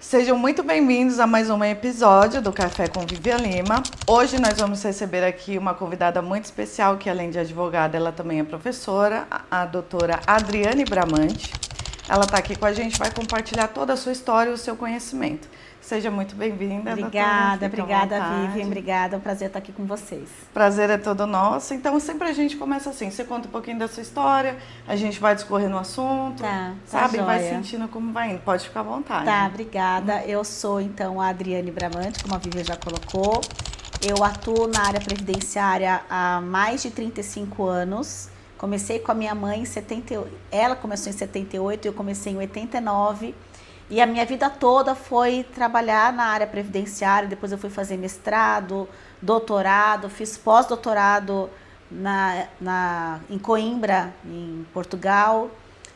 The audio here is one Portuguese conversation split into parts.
Sejam muito bem-vindos a mais um episódio do Café com Vivian Lima. Hoje nós vamos receber aqui uma convidada muito especial, que além de advogada, ela também é professora, a doutora Adriane Bramante. Ela está aqui com a gente, vai compartilhar toda a sua história e o seu conhecimento. Seja muito bem-vinda, doutora. Obrigada, Vivian. Obrigada, é um prazer estar aqui com vocês. Prazer é todo nosso. Então, sempre a gente começa assim, você conta um pouquinho da sua história, a gente vai discorrer no assunto, sabe? Joia. Vai sentindo como vai indo. Pode ficar à vontade. Tá, obrigada. Eu sou, então, a Adriane Bramante, como a Vivian já colocou. Eu atuo na área previdenciária há mais de 35 anos. Comecei com a minha mãe em 78, ela começou em 78, eu comecei em 89. E a minha vida toda foi trabalhar na área previdenciária, depois eu fui fazer mestrado, doutorado, fiz pós-doutorado em Coimbra, em Portugal.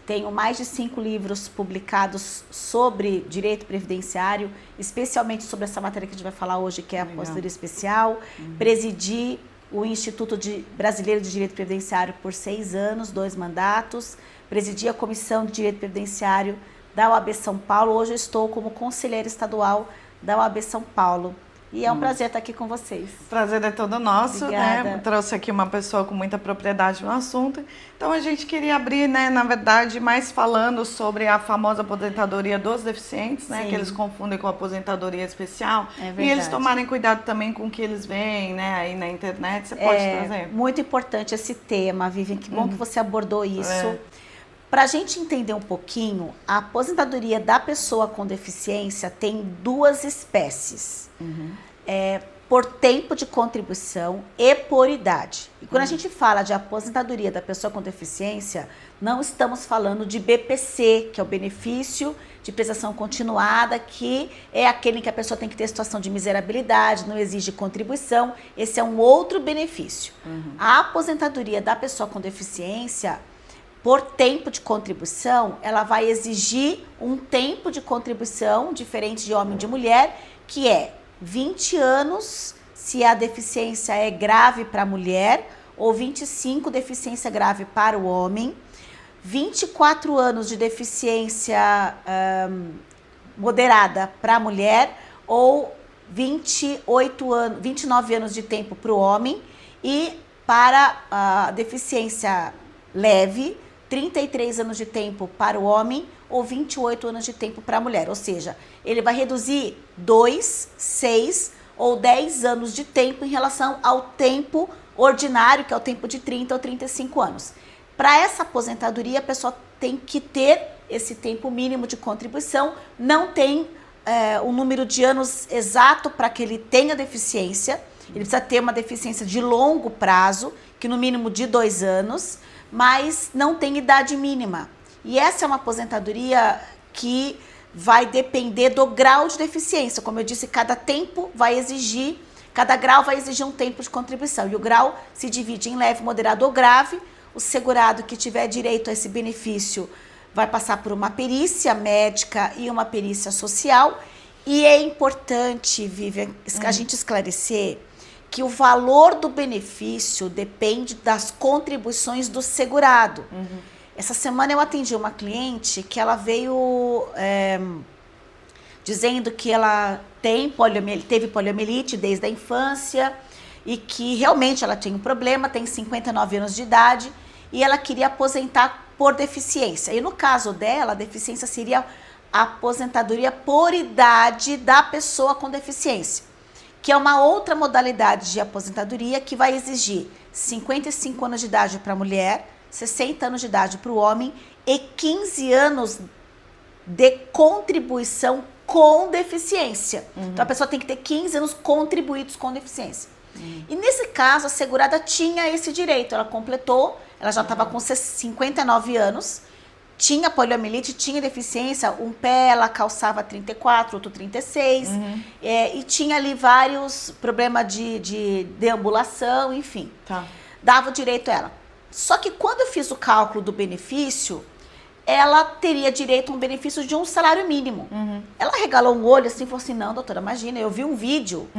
Tenho mais de 5 livros publicados sobre direito previdenciário, especialmente sobre essa matéria que a gente vai falar hoje, que é a aposentadoria especial. Presidi o Instituto Brasileiro de Direito Previdenciário por 6 anos, 2 mandatos. Presidi a Comissão de Direito Previdenciário da OAB São Paulo. Hoje eu estou como conselheira estadual da OAB São Paulo. E é um prazer estar aqui com vocês. Prazer é todo nosso, Obrigada. né? Trouxe aqui uma pessoa com muita propriedade no assunto. Então a gente queria abrir, né, na verdade, mais falando sobre a famosa aposentadoria dos deficientes, né? Sim. Que eles confundem com a aposentadoria especial. É verdade. E eles tomarem cuidado também com o que eles veem, né, aí na internet. Você pode trazer? Muito importante esse tema, Vivian. Que bom que você abordou isso. Para a gente entender um pouquinho, a aposentadoria da pessoa com deficiência tem 2 espécies. Por tempo de contribuição e por idade. E quando a gente fala de aposentadoria da pessoa com deficiência, não estamos falando de BPC, que é o benefício de prestação continuada, que é aquele em que a pessoa tem que ter situação de miserabilidade, não exige contribuição. Esse é um outro benefício. A aposentadoria da pessoa com deficiência, por tempo de contribuição, ela vai exigir um tempo de contribuição diferente de homem e de mulher, que é 20 anos se a deficiência é grave para a mulher, ou 25 deficiência grave para o homem, 24 anos de deficiência moderada para a mulher, ou 29 anos de tempo para o homem, e para a deficiência leve, 33 anos de tempo para o homem ou 28 anos de tempo para a mulher. Ou seja, ele vai reduzir 2, 6 ou 10 anos de tempo em relação ao tempo ordinário, que é o tempo de 30 ou 35 anos. Para essa aposentadoria, a pessoa tem que ter esse tempo mínimo de contribuição, não tem um número de anos exato para que ele tenha deficiência, ele precisa ter uma deficiência de longo prazo, que no mínimo de 2 anos, mas não tem idade mínima. E essa é uma aposentadoria que vai depender do grau de deficiência. Como eu disse, cada grau vai exigir um tempo de contribuição. E o grau se divide em leve, moderado ou grave. O segurado que tiver direito a esse benefício vai passar por uma perícia médica e uma perícia social. E é importante, Vivian, a gente esclarecer que o valor do benefício depende das contribuições do segurado. Essa semana eu atendi uma cliente que ela veio dizendo que ela teve poliomielite desde a infância e que realmente ela tinha um problema, tem 59 anos de idade e ela queria aposentar por deficiência. E no caso dela, a deficiência seria a aposentadoria por idade da pessoa com deficiência, que é uma outra modalidade de aposentadoria que vai exigir 55 anos de idade para a mulher, 60 anos de idade para o homem e 15 anos de contribuição com deficiência. Então a pessoa tem que ter 15 anos contribuídos com deficiência. E nesse caso a segurada tinha esse direito, ela completou, ela já estava com 59 anos, tinha poliomielite, tinha deficiência, um pé ela calçava 34, outro 36, e tinha ali vários problemas de deambulação, enfim. Dava o direito a ela. Só que quando eu fiz o cálculo do benefício, ela teria direito a um benefício de um salário mínimo. Ela regalou um olho assim e falou assim, não, doutora, imagina, eu vi um vídeo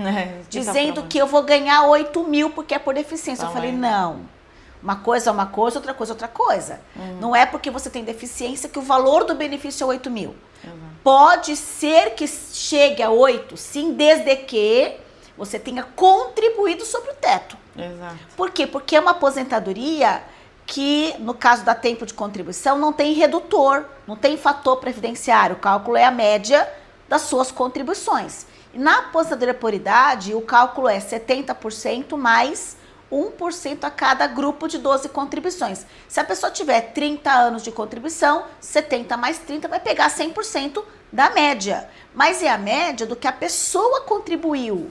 dizendo que eu vou ganhar 8 mil porque é por deficiência. Eu falei, não. Uma coisa é uma coisa, outra coisa é outra coisa. Não é porque você tem deficiência que o valor do benefício é 8 mil. Pode ser que chegue a 8, sim, desde que você tenha contribuído sobre o teto. Exato. Por quê? Porque é uma aposentadoria que, no caso da tempo de contribuição, não tem redutor, não tem fator previdenciário. O cálculo é a média das suas contribuições. E na aposentadoria por idade, o cálculo é 70% mais 1% a cada grupo de 12 contribuições. Se a pessoa tiver 30 anos de contribuição, 70 mais 30 vai pegar 100% da média. Mas é a média do que a pessoa contribuiu.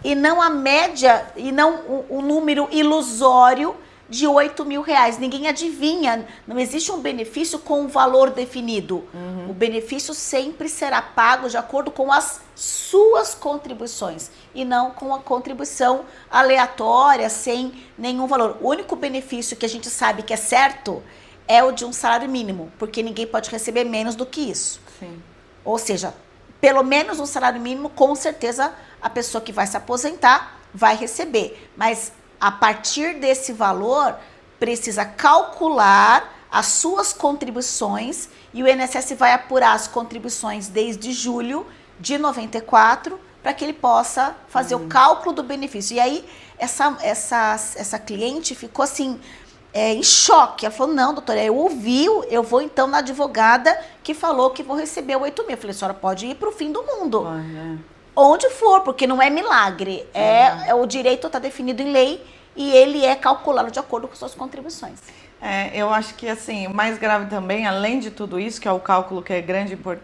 E não a média, e não o número ilusório de 8 mil reais. Ninguém adivinha, não existe um benefício com um valor definido. O benefício sempre será pago de acordo com as suas contribuições e não com a contribuição aleatória, sem nenhum valor. O único benefício que a gente sabe que é certo é o de um salário mínimo, porque ninguém pode receber menos do que isso. Sim. Ou seja, pelo menos um salário mínimo, com certeza a pessoa que vai se aposentar vai receber. Mas a partir desse valor, precisa calcular as suas contribuições e o INSS vai apurar as contribuições desde julho de 94 para que ele possa fazer o cálculo do benefício. E aí, essa cliente ficou assim, em choque. Ela falou, não, doutora, eu ouvi, eu vou então na advogada que falou que vou receber 8 mil. Eu falei, a senhora pode ir para o fim do mundo. Onde for, porque não é milagre. O direito está definido em lei e ele é calculado de acordo com suas contribuições. Eu acho que assim, o mais grave também, além de tudo isso, que é o cálculo que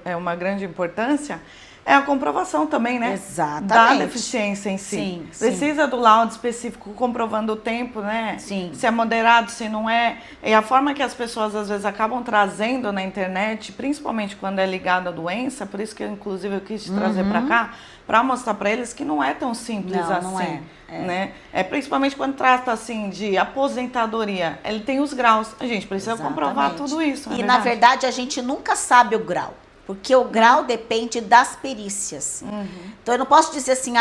é uma grande importância, é a comprovação também, né? Exatamente. Da deficiência em si. Sim, Precisa do laudo específico comprovando o tempo, né? Sim. Se é moderado, se não é. E a forma que as pessoas às vezes acabam trazendo na internet, principalmente quando é ligado à doença, por isso que inclusive eu quis te trazer para cá, para mostrar para eles que não é tão simples assim. Não é. Né? Principalmente quando trata assim de aposentadoria, ele tem os graus. A gente precisa comprovar tudo isso. E na verdade a gente nunca sabe o grau. Porque o grau depende das perícias. Então eu não posso dizer assim,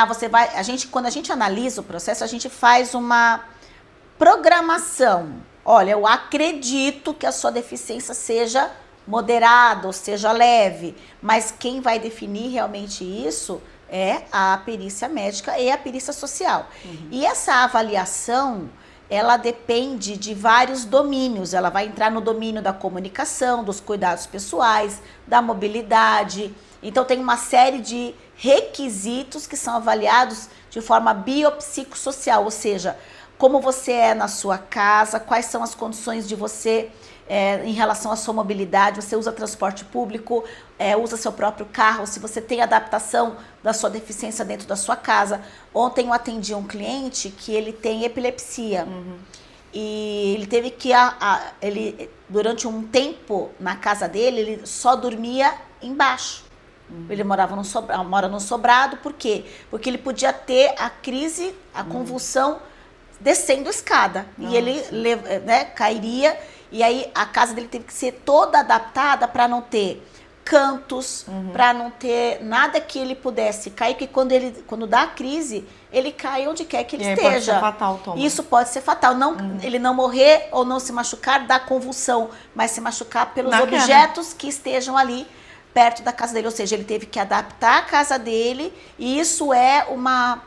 quando a gente analisa o processo, a gente faz uma programação. Olha, eu acredito que a sua deficiência seja moderada ou seja leve, mas quem vai definir realmente isso é a perícia médica e a perícia social. E essa avaliação, ela depende de vários domínios. Ela vai entrar no domínio da comunicação, dos cuidados pessoais, da mobilidade. Então, tem uma série de requisitos que são avaliados de forma biopsicossocial, ou seja, como você é na sua casa, quais são as condições de você em relação à sua mobilidade, você usa transporte público, usa seu próprio carro, se você tem adaptação da sua deficiência dentro da sua casa. Ontem eu atendi um cliente que ele tem epilepsia e ele teve que, ele, durante um tempo na casa dele, ele só dormia embaixo. Ele mora no sobrado, por quê? Porque ele podia ter a crise, a convulsão descendo a escada. E ele cairia. E aí a casa dele teve que ser toda adaptada para não ter cantos, para não ter nada que ele pudesse cair, porque quando dá a crise, ele cai onde quer que ele esteja. Pode ser fatal, Tom. Isso pode ser fatal. Não, ele não morrer ou não se machucar da convulsão, mas se machucar pelos objetos que estejam ali perto da casa dele. Ou seja, ele teve que adaptar a casa dele e isso é uma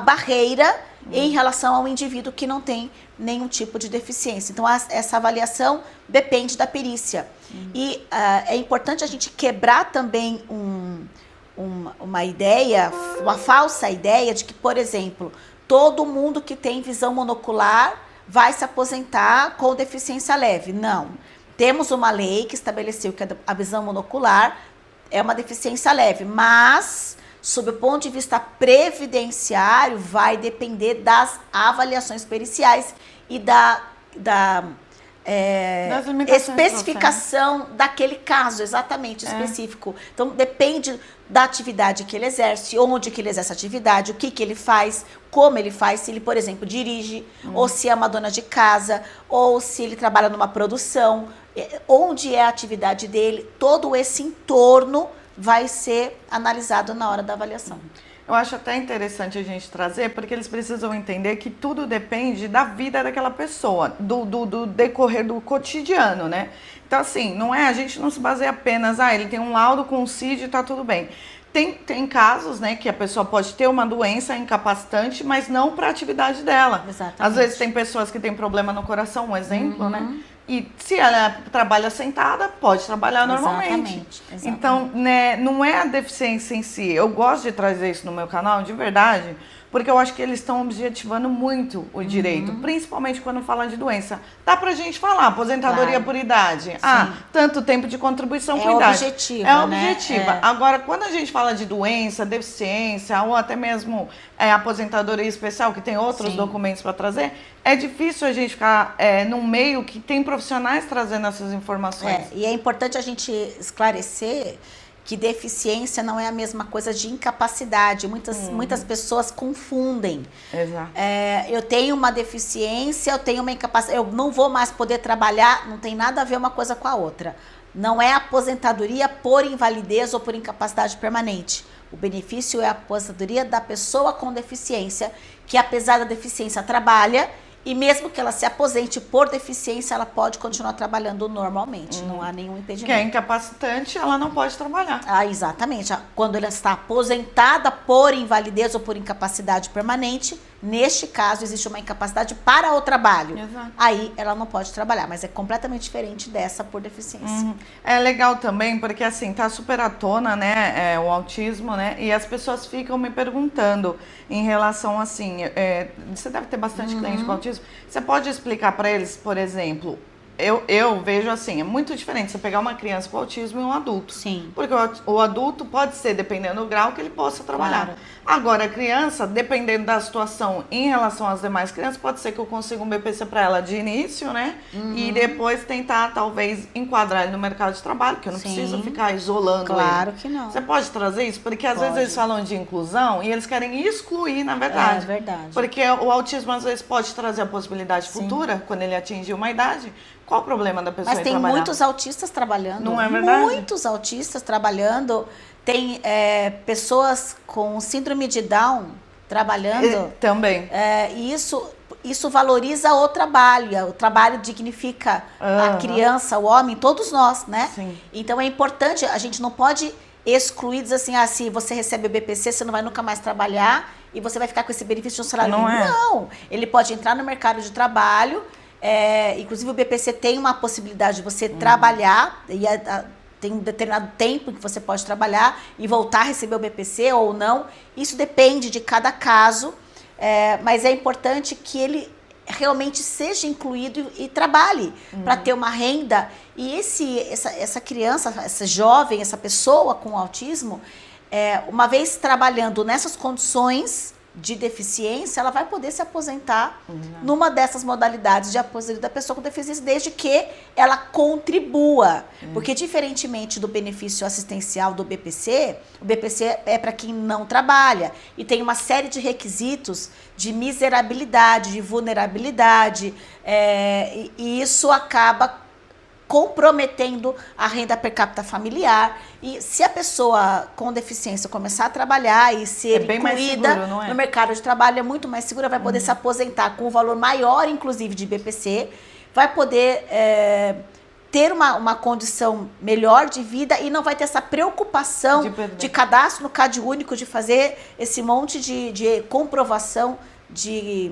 barreira em relação ao indivíduo que não tem nenhum tipo de deficiência. Então, essa avaliação depende da perícia. E é importante a gente quebrar também uma ideia, uma falsa ideia de que, por exemplo, todo mundo que tem visão monocular vai se aposentar com deficiência leve. Não. Temos uma lei que estabeleceu que a visão monocular é uma deficiência leve, mas sob o ponto de vista previdenciário, vai depender das avaliações periciais e da especificação daquele caso, exatamente, específico. Então, depende da atividade que ele exerce, onde que ele exerce a atividade, o que ele faz, como ele faz, se ele, por exemplo, dirige, ou se é uma dona de casa, ou se ele trabalha numa produção, onde é a atividade dele, todo esse entorno vai ser analisado na hora da avaliação. Eu acho até interessante a gente trazer, porque eles precisam entender que tudo depende da vida daquela pessoa, do decorrer do cotidiano, né? Então, assim, a gente não se baseia apenas, ele tem um laudo com CID e tá tudo bem. Tem casos, né, que a pessoa pode ter uma doença incapacitante, mas não para a atividade dela. Exatamente. Às vezes tem pessoas que têm problema no coração, um exemplo, né? E se ela trabalha sentada, pode trabalhar normalmente. Exatamente. Então, né, não é a deficiência em si. Eu gosto de trazer isso no meu canal, de verdade, porque eu acho que eles estão objetivando muito o direito, principalmente quando fala de doença. Dá pra gente falar, aposentadoria por idade. Tanto tempo de contribuição por idade. É objetiva. Né? Agora, quando a gente fala de doença, deficiência, ou até mesmo aposentadoria especial, que tem outros documentos para trazer, é difícil a gente ficar num meio que tem profissionais trazendo essas informações. E é importante a gente esclarecer que deficiência não é a mesma coisa de incapacidade. Muitas pessoas confundem. Exato. Eu tenho uma deficiência, eu tenho uma incapacidade, eu não vou mais poder trabalhar, não tem nada a ver uma coisa com a outra. Não é aposentadoria por invalidez ou por incapacidade permanente. O benefício é a aposentadoria da pessoa com deficiência, que apesar da deficiência trabalha, e mesmo que ela se aposente por deficiência, ela pode continuar trabalhando normalmente. Não há nenhum impedimento. Que é incapacitante, ela não pode trabalhar. Exatamente. Quando ela está aposentada por invalidez ou por incapacidade permanente, neste caso, existe uma incapacidade para o trabalho. Exato. Aí ela não pode trabalhar, mas é completamente diferente dessa por deficiência. É legal também, porque assim, tá super à tona, né, o autismo, né, e as pessoas ficam me perguntando em relação, assim, você deve ter bastante cliente com autismo, você pode explicar para eles, por exemplo, eu vejo assim, é muito diferente você pegar uma criança com autismo e um adulto. Sim. Porque o adulto pode ser, dependendo do grau, que ele possa trabalhar. Claro. Agora, a criança, dependendo da situação em relação às demais crianças, pode ser que eu consiga um BPC para ela de início, né? E depois tentar, talvez, enquadrar ele no mercado de trabalho, que eu não preciso ficar isolando ele. Claro que não. Você pode trazer isso? Porque às vezes eles falam de inclusão e eles querem excluir, na verdade. É verdade. Porque o autismo, às vezes, pode trazer a possibilidade futura, quando ele atingir uma idade. Qual o problema da pessoa Mas tem trabalhar? muitos autistas trabalhando. Não é verdade? Muitos autistas trabalhando. Tem pessoas com síndrome de Down trabalhando. Também. E isso valoriza o trabalho dignifica a criança, o homem, todos nós, né? Sim. Então é importante, a gente não pode excluir, dizer assim, se você recebe o BPC, você não vai nunca mais trabalhar e você vai ficar com esse benefício de um salário mínimo. Não, ele pode entrar no mercado de trabalho, inclusive o BPC tem uma possibilidade de você trabalhar, e tem um determinado tempo que você pode trabalhar e voltar a receber o BPC ou não. Isso depende de cada caso, mas é importante que ele realmente seja incluído e trabalhe para ter uma renda. E essa criança, essa jovem, essa pessoa com autismo, uma vez trabalhando nessas condições de deficiência, ela vai poder se aposentar numa dessas modalidades de aposentadoria da pessoa com deficiência, desde que ela contribua. Porque, diferentemente do benefício assistencial do BPC, o BPC é para quem não trabalha e tem uma série de requisitos de miserabilidade, de vulnerabilidade, e isso acaba comprometendo a renda per capita familiar. E se a pessoa com deficiência começar a trabalhar e ser incluída no mercado de trabalho, é muito mais segura, vai poder se aposentar com um valor maior, inclusive de BPC, vai poder ter uma condição melhor de vida e não vai ter essa preocupação de cadastro no CAD único, de fazer esse monte de comprovação de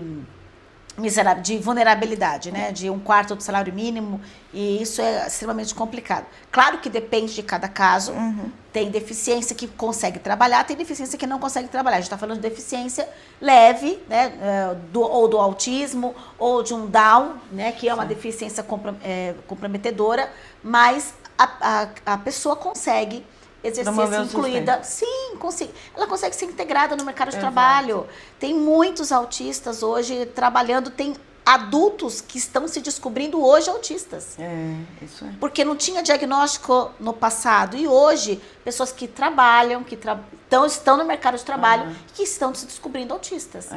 vulnerabilidade, né? De 1/4 do salário mínimo, e isso é extremamente complicado. Claro que depende de cada caso. Tem deficiência que consegue trabalhar, tem deficiência que não consegue trabalhar. A gente está falando de deficiência leve, né? Ou do autismo, ou de um Down, né? Que é uma deficiência comprometedora, mas a pessoa consegue exercer incluída. Sim, ela consegue ser integrada no mercado de trabalho. Tem muitos autistas hoje trabalhando, tem adultos que estão se descobrindo hoje autistas. Isso é. Porque não tinha diagnóstico no passado. E hoje, pessoas que trabalham, estão no mercado de trabalho, que estão se descobrindo autistas.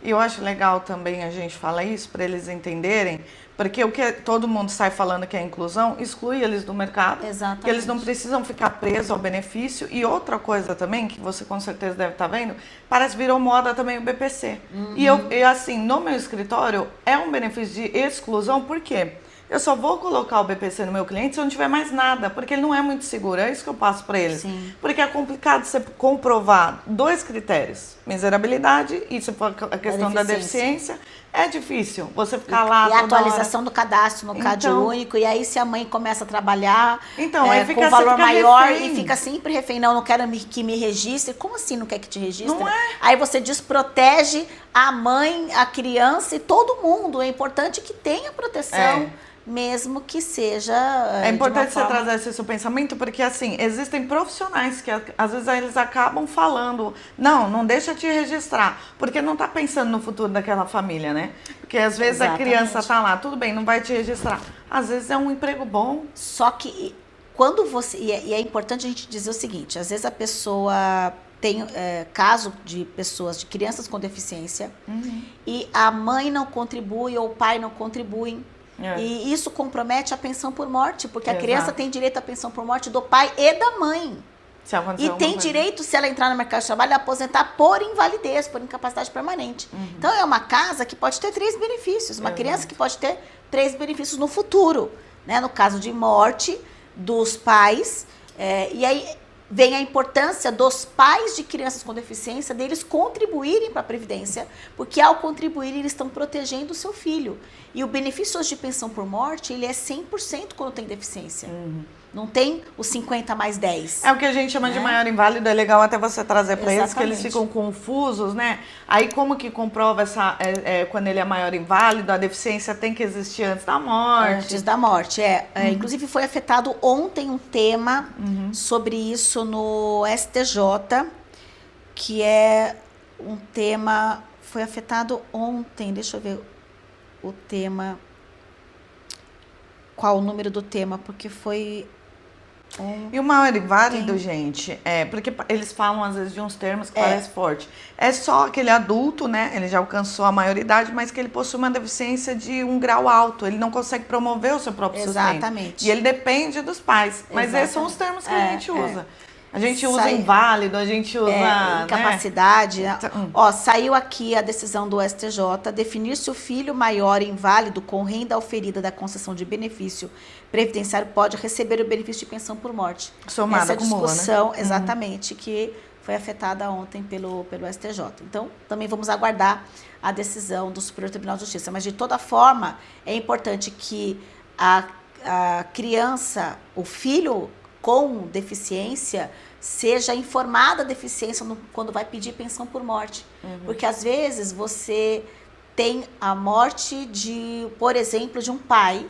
E eu acho legal também a gente falar isso para eles entenderem, porque o que todo mundo sai falando que é inclusão, exclui eles do mercado. Exatamente. Que eles não precisam ficar presos ao benefício. E outra coisa também, que você com certeza deve estar vendo, parece virou moda também o BPC. E assim, no meu escritório, é um benefício de exclusão, por quê? eu só vou colocar o BPC no meu cliente se eu não tiver mais nada, porque ele não é muito seguro. É isso que eu passo para eles. Sim. Porque é complicado você comprovar 2 critérios: miserabilidade e se for a questão da deficiência. É difícil você ficar lá. E a atualização do cadastro no CAD único, e aí se a mãe começa a trabalhar aí fica, com valor maior refém. E fica sempre refém, não quero que me registre. Como assim não quer que te registre? Não é. Aí você desprotege a mãe, a criança e todo mundo. É importante que tenha proteção. Mesmo que seja. É importante você trazer esse seu pensamento, porque assim, existem profissionais que às vezes eles acabam falando, não deixa te registrar, porque não tá pensando no futuro daquela família, né? Porque às vezes a criança tá lá, tudo bem, não vai te registrar. Às vezes é um emprego bom. Só que quando você. E é importante a gente dizer o seguinte: às vezes a pessoa tem caso de pessoas, de crianças com deficiência, e a mãe não contribui ou o pai não contribuem. E isso compromete a pensão por morte, porque a criança tem direito à pensão por morte do pai e da mãe. E tem direito, se ela entrar no mercado de trabalho, a aposentar por invalidez, por incapacidade permanente. Então é uma casa que pode ter 3 benefícios, uma criança que pode ter 3 benefícios no futuro, né? No caso de morte dos pais, e aí vem a importância dos pais de crianças com deficiência, deles contribuírem para a Previdência, porque ao contribuir eles estão protegendo o seu filho. E o benefício hoje de pensão por morte, ele é 100% quando tem deficiência. Não tem os 50 mais 10. É o que a gente chama de maior inválido, é legal até você trazer para eles, que eles ficam confusos, né? Aí como que comprova quando ele é maior inválido, a deficiência tem que existir antes da morte? Antes da morte, inclusive foi afetado ontem um tema sobre isso no STJ, que é um tema, foi afetado ontem, deixa eu ver o tema, qual o número do tema, porque foi... E o maior inválido, gente, porque eles falam às vezes de uns termos que parecem forte. É só aquele adulto, né? Ele já alcançou a maioridade, mas que ele possui uma deficiência de um grau alto. Ele não consegue promover o seu próprio sustento. Exatamente. E ele depende dos pais. Mas esses são os termos que a gente usa. A gente usa inválido, a gente usa... incapacidade. Né? Saiu aqui a decisão do STJ, definir se o filho maior inválido com renda auferida da concessão de benefício previdenciário pode receber o benefício de pensão por morte. Somada, essa discussão, acumula, né? Exatamente, que foi afetada ontem pelo STJ. Então, também vamos aguardar a decisão do Superior Tribunal de Justiça. Mas, de toda forma, é importante que a criança, o filho com deficiência, seja informada da deficiência quando vai pedir pensão por morte. Porque, às vezes, você tem a morte por exemplo, de um pai,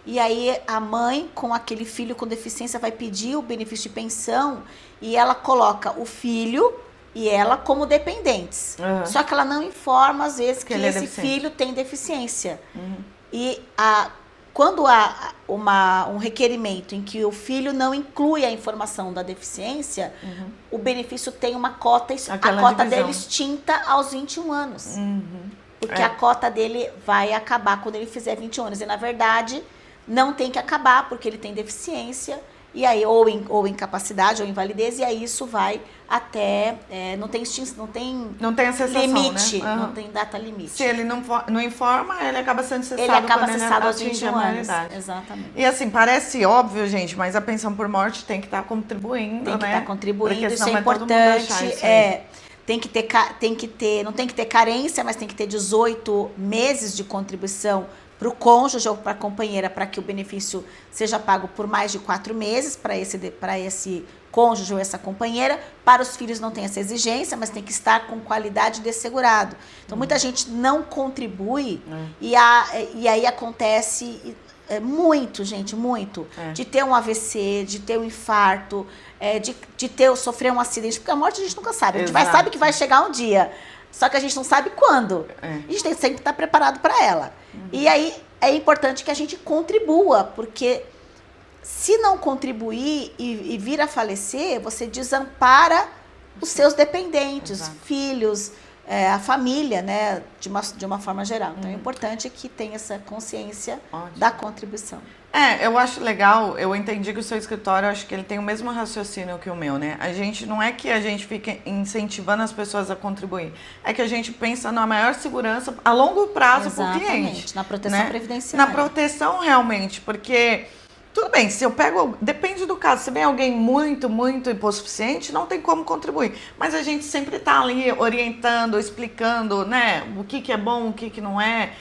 e aí a mãe com aquele filho com deficiência vai pedir o benefício de pensão e ela coloca o filho e ela como dependentes. Só que ela não informa, às vezes, que esse filho tem deficiência. E quando há um requerimento em que o filho não inclui a informação da deficiência, o benefício tem uma cota, a cota dele extinta aos 21 anos. Porque a cota dele vai acabar quando ele fizer 21 anos. E, na verdade, não tem que acabar, porque ele tem deficiência, e aí ou incapacidade ou invalidez, e aí isso vai até... não tem a cessação, limite, né? Não tem data limite. Se ele não informa, ele acaba sendo cessado. Ele acaba quando cessado aos atinge 21 a anos. maioridade. Exatamente. E assim, parece óbvio, gente, mas a pensão por morte tem que estar contribuindo, Tem que estar contribuindo, porque isso é vai todo mundo importante. deixar isso aí. Não tem que ter carência, mas tem que ter 18 meses de contribuição para o cônjuge ou para a companheira, para que o benefício seja pago por mais de 4 meses para esse cônjuge ou essa companheira. Para os filhos não tem essa exigência, mas tem que estar com qualidade de assegurado. Então, muita gente não contribui e aí acontece muito, gente, muito. De ter um AVC, de ter um infarto, de sofrer um acidente, porque a morte a gente nunca sabe. A gente sabe que vai chegar um dia, só que a gente não sabe quando. A gente tem que sempre estar preparado para ela. E aí é importante que a gente contribua, porque se não contribuir e vir a falecer, você desampara os seus dependentes, filhos, a família, né, de uma forma geral. Então é importante que tenha essa consciência da contribuição. Eu acho legal, eu entendi que o seu escritório, eu acho que ele tem o mesmo raciocínio que o meu, né? A gente, não é que a gente fica incentivando as pessoas a contribuir, é que a gente pensa na maior segurança a longo prazo para o cliente. Exatamente, na proteção né? previdenciária. Na proteção, realmente, porque... Tudo bem, se eu pego, depende do caso, se vem alguém muito hipossuficiente, não tem como contribuir. Mas a gente sempre está ali orientando, explicando, né, o que é bom, o que não é.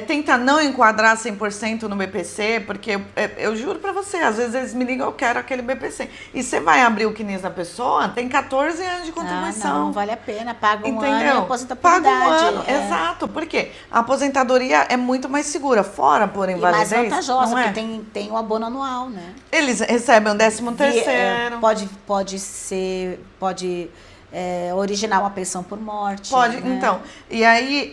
Tenta não enquadrar 100% no BPC, porque eu juro pra você, às vezes eles me ligam, eu quero aquele BPC. E você vai abrir o CNIS da pessoa, tem 14 anos de contribuição. Não vale a pena, paga um Entendeu? ano e aposenta por idade. Paga um ano, exato. Por quê? A aposentadoria é muito mais segura, fora por invalidez. E mais vantajosa, não é? porque tem o abono anual, né? Eles recebem o 13º. Pode originar uma pensão por morte. Pode, né? então. E aí,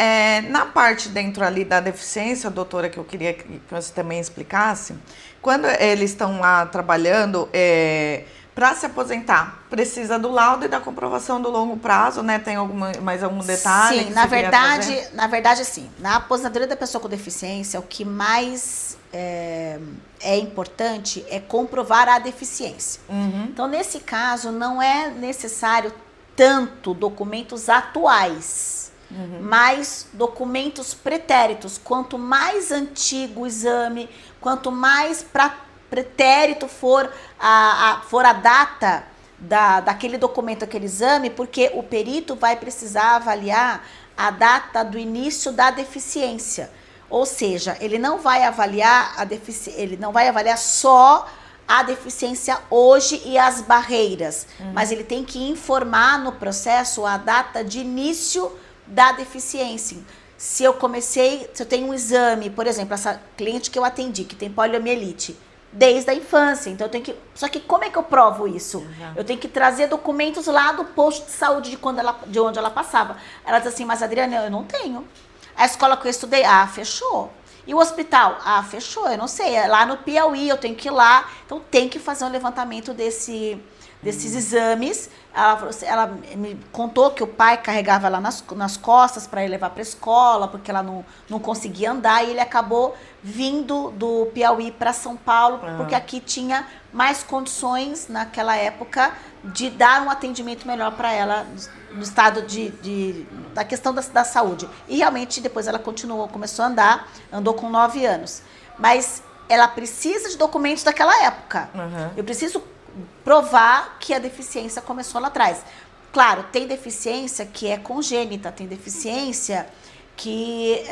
na parte dentro ali da deficiência, doutora, que eu queria que você também explicasse, quando eles estão lá trabalhando, para se aposentar, precisa do laudo e da comprovação do longo prazo, né? Tem mais algum detalhe? Sim, na verdade, sim. Na aposentadoria da pessoa com deficiência, o que mais é importante é comprovar a deficiência. Uhum. Então, nesse caso, não é necessário tanto documentos atuais, mas documentos pretéritos. Quanto mais antigo o exame, quanto mais pretérito for a data daquele documento, aquele exame, porque o perito vai precisar avaliar a data do início da deficiência. Ou seja, ele não vai avaliar só a deficiência hoje e as barreiras, mas ele tem que informar no processo a data de início da deficiência. Se eu tenho um exame, por exemplo, essa cliente que eu atendi, que tem poliomielite, desde a infância, então só que como é que eu provo isso? Uhum. Eu tenho que trazer documentos lá do posto de saúde de onde ela passava. Ela diz assim, mas Adriana, eu não tenho. A escola que eu estudei, fechou. E o hospital? Fechou, eu não sei, é lá no Piauí, eu tenho que ir lá. Então, tem que fazer um levantamento desses exames. Ela me contou que o pai carregava ela nas costas para ir levar para a escola, porque ela não conseguia andar. E ele acabou vindo do Piauí para São Paulo, porque aqui tinha mais condições, naquela época, de dar um atendimento melhor para ela no estado da questão da saúde. E realmente depois ela começou a andou com 9 anos. Mas ela precisa de documentos daquela época. Uhum. Eu preciso provar que a deficiência começou lá atrás. Claro, tem deficiência que é congênita, tem deficiência que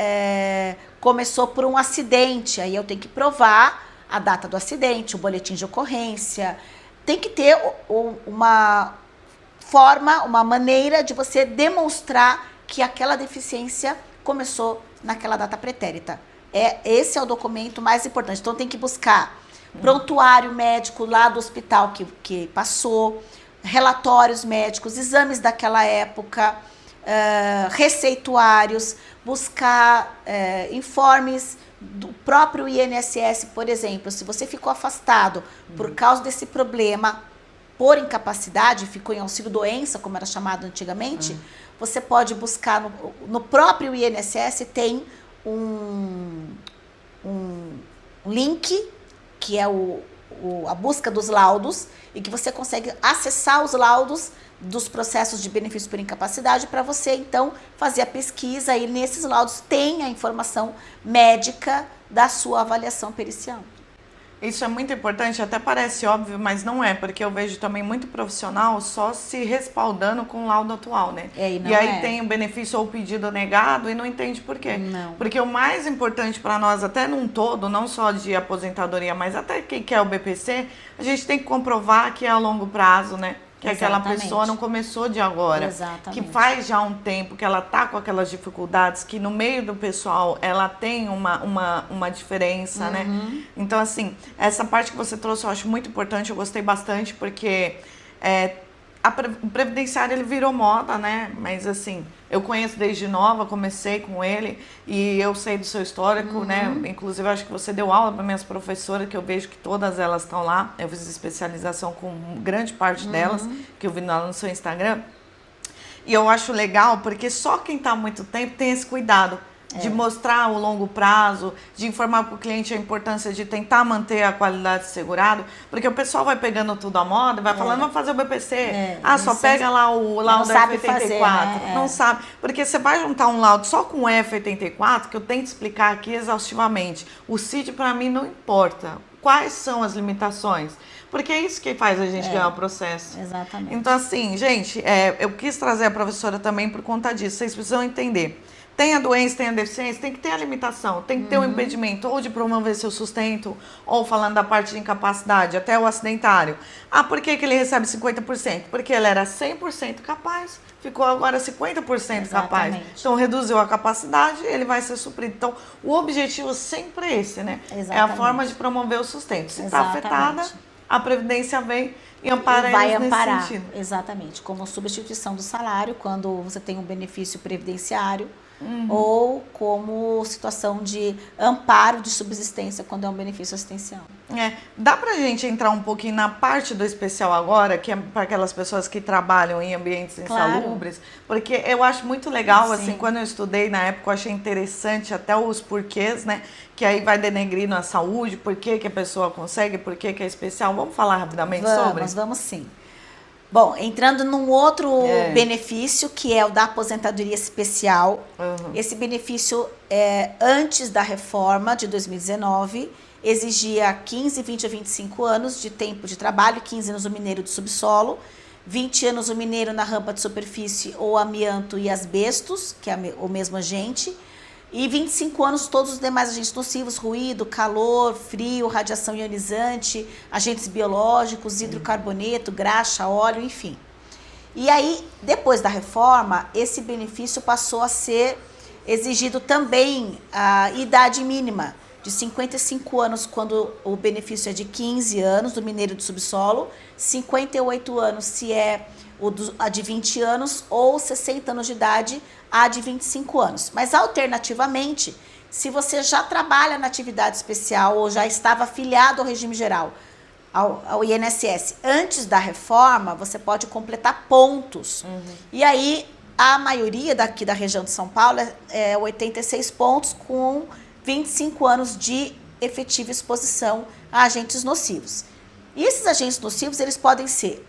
começou por um acidente. Aí eu tenho que provar a data do acidente, o boletim de ocorrência. Tem que ter uma maneira de você demonstrar que aquela deficiência começou naquela data pretérita. Esse é o documento mais importante. Então, tem que buscar prontuário médico lá do hospital que passou, relatórios médicos, exames daquela época, receituários, buscar informes do próprio INSS, por exemplo. Se você ficou afastado por causa desse problema, por incapacidade, ficou em auxílio-doença, como era chamado antigamente, você pode buscar no próprio INSS, tem um link, que é a busca dos laudos, e que você consegue acessar os laudos dos processos de benefício por incapacidade para você, então, fazer a pesquisa, e nesses laudos tem a informação médica da sua avaliação pericial. Isso é muito importante, até parece óbvio, mas não é, porque eu vejo também muito profissional só se respaldando com o laudo atual, né? E aí tem o benefício ou o pedido negado e não entende por quê. Não. Porque o mais importante para nós, até num todo, não só de aposentadoria, mas até quem quer o BPC, a gente tem que comprovar que é a longo prazo, né? Que aquela pessoa não começou de agora. Exatamente. Que faz já um tempo que ela tá com aquelas dificuldades, que no meio do pessoal ela tem uma diferença, né? Então, assim, essa parte que você trouxe eu acho muito importante, eu gostei bastante, porque o previdenciário ele virou moda, né? Mas, assim, eu conheço desde nova, comecei com ele e eu sei do seu histórico, né? Inclusive, eu acho que você deu aula para minhas professoras, que eu vejo que todas elas estão lá. Eu fiz especialização com grande parte delas, que eu vi lá no seu Instagram. E eu acho legal, porque só quem está há muito tempo tem esse cuidado. de mostrar o longo prazo, de informar para o cliente a importância de tentar manter a qualidade segurado, porque o pessoal vai pegando tudo à moda, vai falando, vamos fazer o BPC, só pega lá o laudo F84, não sabe, porque você vai juntar um laudo só com F84, que eu tento explicar aqui exaustivamente, o CID para mim não importa, quais são as limitações? Porque é isso que faz a gente ganhar o processo. Exatamente. Então, assim, gente, eu quis trazer a professora também por conta disso. Vocês precisam entender. Tem a doença, tem a deficiência, tem que ter a limitação. Tem que ter um impedimento ou de promover seu sustento, ou falando da parte de incapacidade, até o acidentário. Ah, por que ele recebe 50%? Porque ele era 100% capaz, ficou agora 50% capaz. Então, reduziu a capacidade, ele vai ser suprido. Então, o objetivo sempre é esse, né? Exatamente. É a forma de promover o sustento. Se está afetada, a Previdência vem e ampara vai eles amparar, nesse sentido. Exatamente, como substituição do salário, quando você tem um benefício previdenciário, ou como situação de amparo de subsistência, quando é um benefício assistencial. Dá pra gente entrar um pouquinho na parte do especial agora, que é para aquelas pessoas que trabalham em ambientes insalubres, porque eu acho muito legal, assim, quando eu estudei na época, eu achei interessante até os porquês, né, que aí vai denegrindo a saúde, por que a pessoa consegue, por que é especial. Vamos falar rapidamente sobre? Vamos sim. Bom, entrando num outro benefício, que é o da aposentadoria especial. Esse benefício, antes da reforma de 2019, exigia 15, 20 a 25 anos de tempo de trabalho, 15 anos o mineiro de subsolo, 20 anos o mineiro na rampa de superfície ou amianto e asbestos, que é o mesmo agente, e 25 anos todos os demais agentes nocivos, ruído, calor, frio, radiação ionizante, agentes biológicos, hidrocarboneto, graxa, óleo, enfim. E aí, depois da reforma, esse benefício passou a ser exigido também a idade mínima, de 55 anos quando o benefício é de 15 anos, do mineiro de subsolo, 58 anos se é a de 20 anos, ou 60 anos de idade, a de 25 anos. Mas, alternativamente, se você já trabalha na atividade especial ou já estava afiliado ao regime geral, ao INSS, antes da reforma, você pode completar pontos. E aí, a maioria daqui da região de São Paulo é 86 pontos com 25 anos de efetiva exposição a agentes nocivos. E esses agentes nocivos, eles podem ser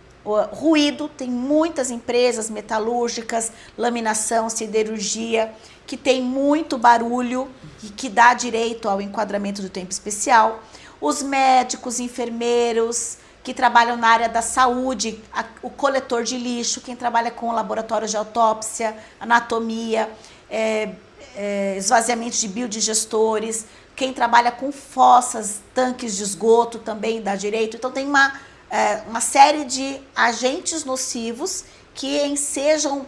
ruído, tem muitas empresas metalúrgicas, laminação, siderurgia, que tem muito barulho e que dá direito ao enquadramento do tempo especial. Os médicos, enfermeiros, que trabalham na área da saúde, o coletor de lixo, quem trabalha com laboratórios de autópsia, anatomia, esvaziamento de biodigestores, quem trabalha com fossas, tanques de esgoto também dá direito. Então tem uma série de agentes nocivos que ensejam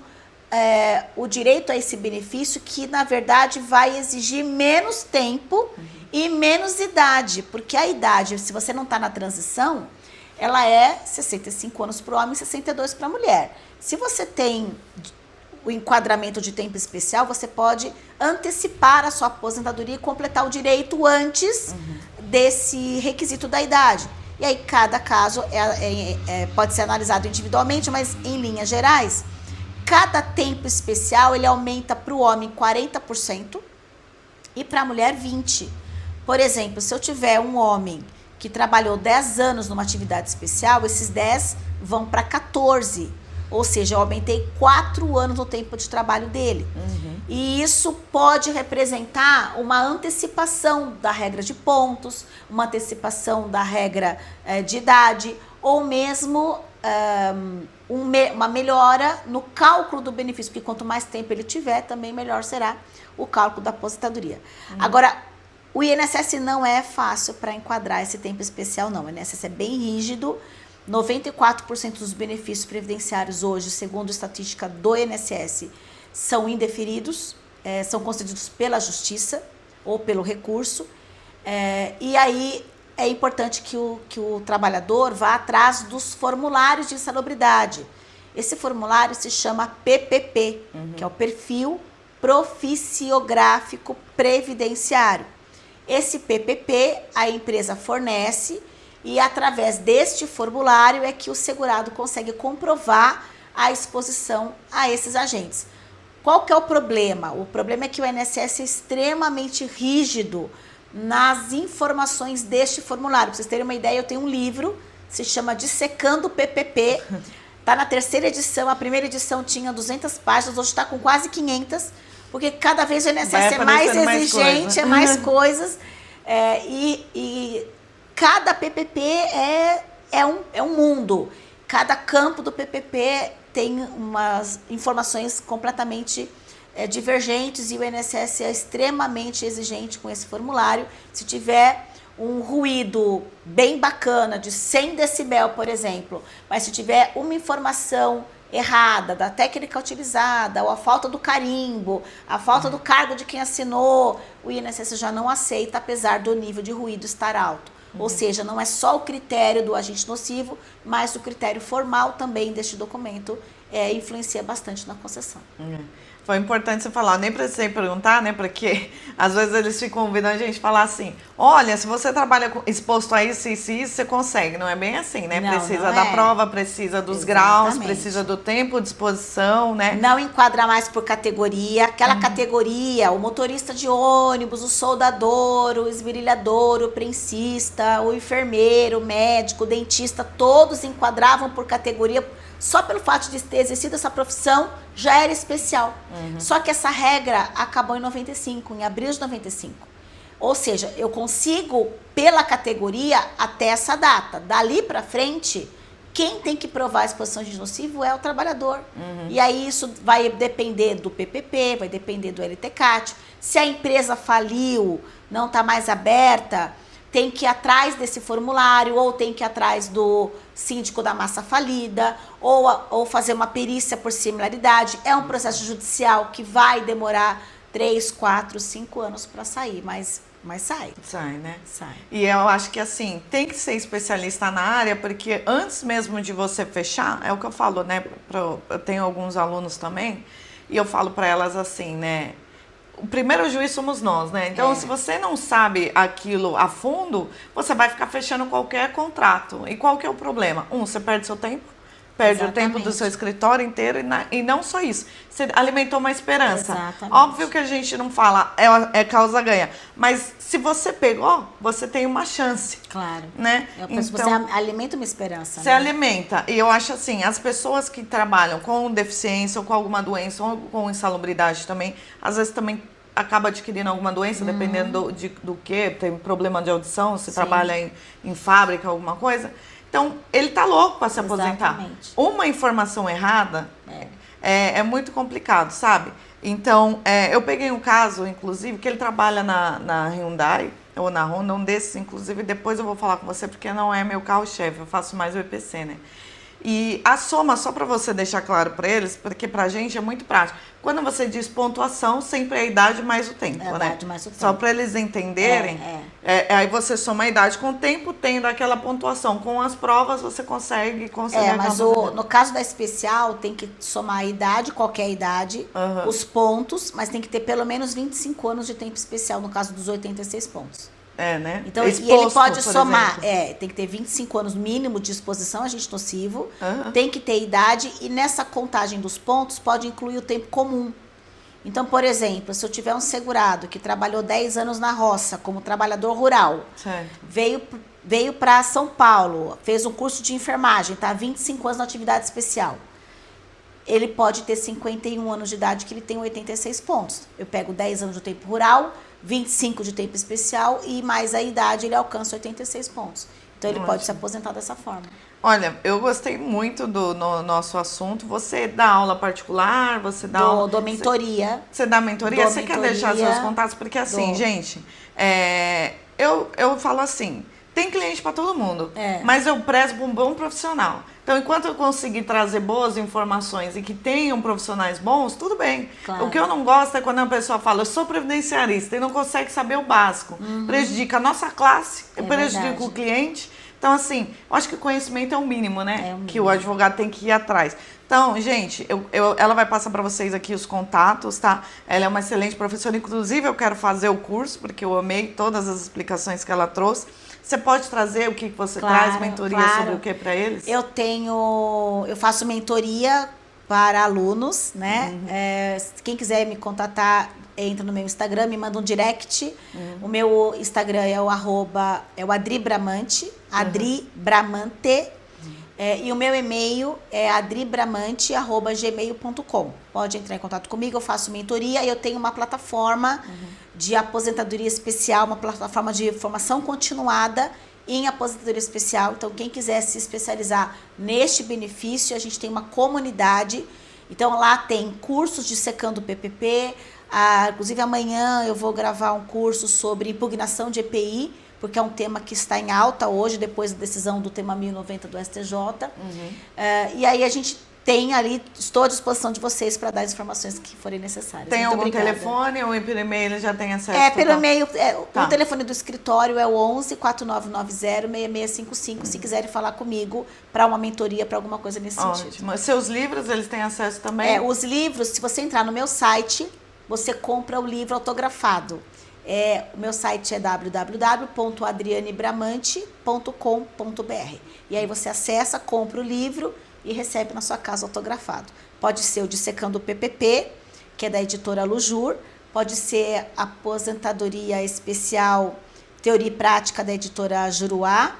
o direito a esse benefício, que na verdade vai exigir menos tempo e menos idade, porque a idade, se você não está na transição, ela é 65 anos para o homem e 62 para a mulher. Se você tem o enquadramento de tempo especial, você pode antecipar a sua aposentadoria e completar o direito antes desse requisito da idade. E aí cada caso pode ser analisado individualmente, mas em linhas gerais, cada tempo especial ele aumenta para o homem 40% e para a mulher 20%. Por exemplo, se eu tiver um homem que trabalhou 10 anos numa atividade especial, esses 10 vão para 14. Ou seja, eu aumentei 4 anos no tempo de trabalho dele. E isso pode representar uma antecipação da regra de pontos, uma antecipação da regra de idade, ou mesmo uma melhora no cálculo do benefício, porque quanto mais tempo ele tiver, também melhor será o cálculo da aposentadoria. Agora, o INSS não é fácil para enquadrar esse tempo especial, não. O INSS é bem rígido. 94% dos benefícios previdenciários hoje, segundo a estatística do INSS, são indeferidos, são concedidos pela justiça ou pelo recurso. E aí é importante que o trabalhador vá atrás dos formulários de insalubridade. Esse formulário se chama PPP, que é o Perfil Proficiográfico Previdenciário. Esse PPP a empresa fornece e através deste formulário é que o segurado consegue comprovar a exposição a esses agentes. Qual que é o problema? O problema é que o INSS é extremamente rígido nas informações deste formulário. Para vocês terem uma ideia, eu tenho um livro, se chama Dissecando o PPP. Está na 3ª edição, a primeira edição tinha 200 páginas, hoje está com quase 500, porque cada vez o INSS é mais exigente, é mais coisas. E cada PPP é um mundo. Cada campo do PPP tem umas informações completamente divergentes e o INSS é extremamente exigente com esse formulário. Se tiver um ruído bem bacana de 100 decibel, por exemplo, mas se tiver uma informação errada da técnica utilizada, ou a falta do carimbo, a falta do cargo de quem assinou, o INSS já não aceita, apesar do nível de ruído estar alto. Ou seja, não é só o critério do agente nocivo, mas o critério formal também deste documento influencia bastante na concessão. Foi importante você falar, nem precisei perguntar, né? Porque às vezes eles ficam convidando a gente a falar assim, olha, se você trabalha exposto a isso, isso e isso, você consegue. Não é bem assim, né? Não, precisa não da é. prova, precisa dos Exatamente. graus, precisa do tempo de exposição, né? Não enquadra mais por categoria. Aquela categoria, o motorista de ônibus, o soldador, o esmerilhador, o prensista, o enfermeiro, o médico, o dentista, todos enquadravam por categoria. Só pelo fato de ter exercido essa profissão, já era especial. Só que essa regra acabou em 95, em abril de 95. Ou seja, eu consigo, pela categoria, até essa data. Dali para frente, quem tem que provar a exposição de nocivo é o trabalhador. E aí isso vai depender do PPP, vai depender do LTCAT. Se a empresa faliu, não está mais aberta, tem que ir atrás desse formulário, ou tem que ir atrás do síndico da massa falida, ou fazer uma perícia por similaridade. É um processo judicial que vai demorar 3, 4, 5 anos para sair, mas sai. Sai, né? Sai. E eu acho que assim, tem que ser especialista na área, porque antes mesmo de você fechar, é o que eu falo, né? Eu tenho alguns alunos também, e eu falo para elas assim, né? O primeiro juiz somos nós, né? Então, se você não sabe aquilo a fundo, você vai ficar fechando qualquer contrato. E qual que é o problema? Você perde seu tempo, perde o tempo do seu escritório inteiro e não só isso. Você alimentou uma esperança. Exatamente. Óbvio que a gente não fala é causa ganha, mas se você pegou, você tem uma chance. Claro. Né? Eu penso que Então, você alimenta uma esperança. você alimenta. E eu acho assim, as pessoas que trabalham com deficiência ou com alguma doença ou com insalubridade também, às vezes também acaba adquirindo alguma doença, dependendo do que, tem problema de audição, se trabalha em fábrica, alguma coisa. Então, ele tá louco para se aposentar. Exatamente. Uma informação errada é muito complicado, sabe? Então, eu peguei um caso, inclusive, que ele trabalha na Hyundai, ou na Honda, um desses, inclusive, depois eu vou falar com você, porque não é meu carro-chefe, eu faço mais o EPC, né? E a soma, só para você deixar claro para eles, porque para a gente é muito prático. Quando você diz pontuação, sempre é a idade mais o tempo, né? Idade mais o tempo. Só para eles entenderem, aí você soma a idade com o tempo, tendo aquela pontuação. Com as provas, você consegue conciliar. Mas no caso da especial, tem que somar a idade, qualquer idade, os pontos, mas tem que ter pelo menos 25 anos de tempo especial, no caso dos 86 pontos. Né? Então, Exposto, e ele pode somar, exemplo. tem que ter 25 anos mínimo de exposição a agente nocivo, tem que ter idade, e nessa contagem dos pontos pode incluir o tempo comum. Então, por exemplo, se eu tiver um segurado que trabalhou 10 anos na roça como trabalhador rural, Certo. veio para São Paulo, fez um curso de enfermagem, tá 25 anos na atividade especial. Ele pode ter 51 anos de idade, que ele tem 86 pontos. Eu pego 10 anos do tempo rural, 25 de tempo especial e mais a idade, ele alcança 86 pontos. Então, ele pode se aposentar dessa forma. Olha, eu gostei muito do nosso assunto. Você dá aula particular? Você dá aula... Dou mentoria. Você dá mentoria? Você quer deixar seus contatos? Porque assim, gente, eu falo assim, tem cliente para todo mundo, mas eu prezo por um bom profissional. Então, enquanto eu conseguir trazer boas informações e que tenham profissionais bons, tudo bem. Claro. O que eu não gosto é quando a pessoa fala, eu sou previdenciarista e não consegue saber o básico. Prejudica a nossa classe, prejudica verdade. o cliente. Então, assim, eu acho que o conhecimento é o mínimo, né? É o mínimo. Que o advogado tem que ir atrás. Então, gente, ela vai passar para vocês aqui os contatos, tá? Ela é uma excelente professora, inclusive eu quero fazer o curso, porque eu amei todas as explicações que ela trouxe. Você pode trazer o que você traz, mentoria sobre o que para eles? Eu faço mentoria para alunos, né? Quem quiser me contatar, entra no meu Instagram, me manda um direct. O meu Instagram é o Adri Bramante, Adri Bramante. E o meu e-mail é adribramante@gmail.com. Pode entrar em contato comigo, eu faço mentoria e eu tenho uma plataforma de aposentadoria especial, uma plataforma de formação continuada em aposentadoria especial. Então, quem quiser se especializar neste benefício, a gente tem uma comunidade. Então, lá tem cursos de secando PPP. Inclusive, amanhã eu vou gravar um curso sobre impugnação de EPI, porque é um tema que está em alta hoje, depois da decisão do tema 1090 do STJ. E aí a gente tem ali, estou à disposição de vocês para dar as informações que forem necessárias. Tem Muito algum obrigada. telefone ou pelo e-mail ele já tem acesso? Pelo e-mail, Tá. o telefone do escritório é o 11 4990 6655, se quiserem falar comigo para uma mentoria, para alguma coisa nesse sentido. Ótimo. Seus livros, eles têm acesso também? Os livros, se você entrar no meu site, você compra o livro autografado. O meu site é www.adrianebramante.com.br. E aí você acessa, compra o livro e recebe na sua casa autografado. Pode ser o Dissecando o PPP, que é da editora Lujur. Pode ser Aposentadoria Especial, Teoria e Prática, da editora Juruá.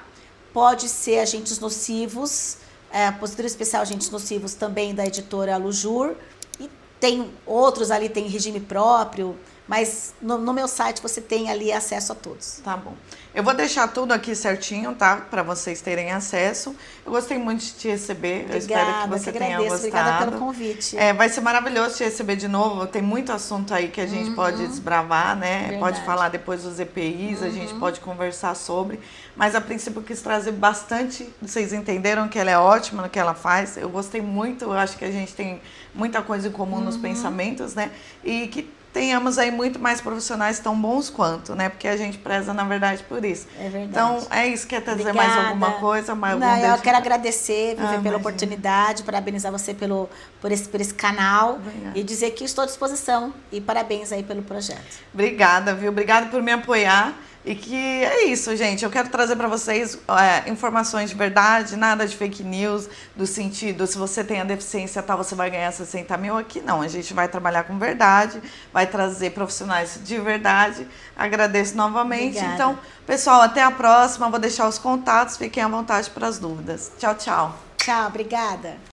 Pode ser Agentes Nocivos, Aposentadoria Especial Agentes Nocivos, também da editora Lujur. E tem outros ali, tem regime próprio. Mas no meu site você tem ali acesso a todos. Tá bom. Eu vou deixar tudo aqui certinho, tá? Para vocês terem acesso. Eu gostei muito de te receber. Obrigada, eu espero que você tenha gostado. Obrigada pelo convite. Vai ser maravilhoso te receber de novo. Tem muito assunto aí que a gente pode desbravar, né? Verdade. Pode falar depois dos EPIs, a gente pode conversar sobre. Mas a princípio eu quis trazer bastante. Vocês entenderam que ela é ótima no que ela faz. Eu gostei muito. Eu acho que a gente tem muita coisa em comum nos pensamentos, né? E que tenhamos aí muito mais profissionais tão bons quanto, né? Porque a gente preza, na verdade, por isso. É verdade. Então, é isso. Quer trazer Obrigada. mais alguma coisa? Eu quero agradecer, Vivi, pela imagina. oportunidade, parabenizar você por esse canal. Obrigada. E dizer que estou à disposição. E parabéns aí pelo projeto. Obrigada, viu? Obrigada por me apoiar. E que é isso, gente. Eu quero trazer para vocês informações de verdade, nada de fake news, do sentido, se você tem a deficiência tal, você vai ganhar 60 mil. Aqui não, a gente vai trabalhar com verdade, vai trazer profissionais de verdade. Agradeço novamente. Obrigada. Então, pessoal, até a próxima. Vou deixar os contatos, fiquem à vontade para as dúvidas. Tchau, tchau. Tchau, obrigada.